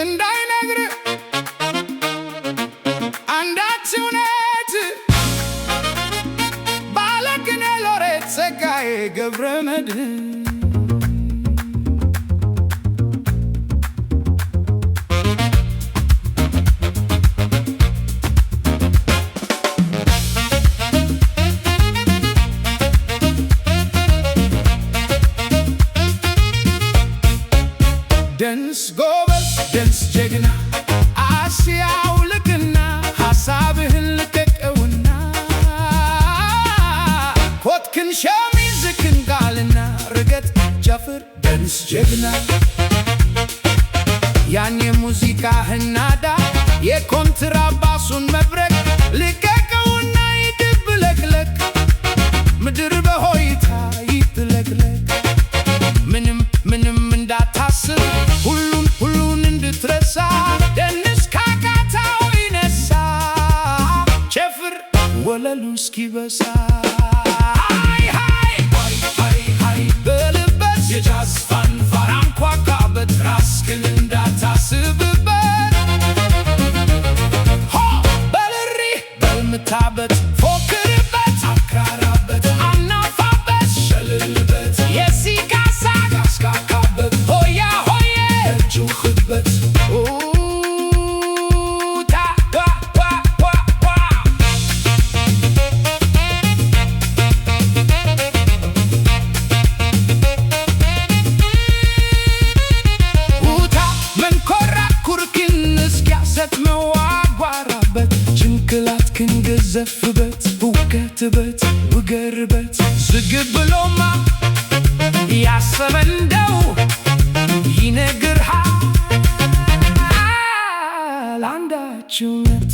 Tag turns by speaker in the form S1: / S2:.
S1: እንዳይነግር አንዳች እውነት ባለቅኔ ሎሬት ጸጋዬ ገብረመድኅን ደንስ ጎበዝ ደንስ ጀግና አስያው ልቅና ሐሳብህን ልቀቀውና ኮትክን ሸሚዝክን ጋልና ርገጥ ጨፍር ደንስ ጀግና ያን የሙዚቃህን ናዳ የኮንትራባሱን መብረቅ ልቀቀውና ይድብለቅለቅ ምድር በሆይታ ይጥለቅለቅ ምንም እንዳታስብ ሁሉን እንድትረሳ ደንስ ካቃታው ይነሳ ጨፍር ወለሉ እስኪበሳ ሃይ በልበት የጃዝ ፋንፋር አንኳኳበት ራስክን እንዳታስብበት በልሪ በልምታበት ፎክርበት አክራራበት አናፋበት ሸልልበት የሲጋሳ ካስካካበት ሆያ ሆዬ እጁኽበት መዋጓራበት ጭንቅላትክን ገዘፍበት ውገትበት ውገርበት ዝግብ ብሎማ ያሰበ እንደው ይነግርሃል አንዳች እውነት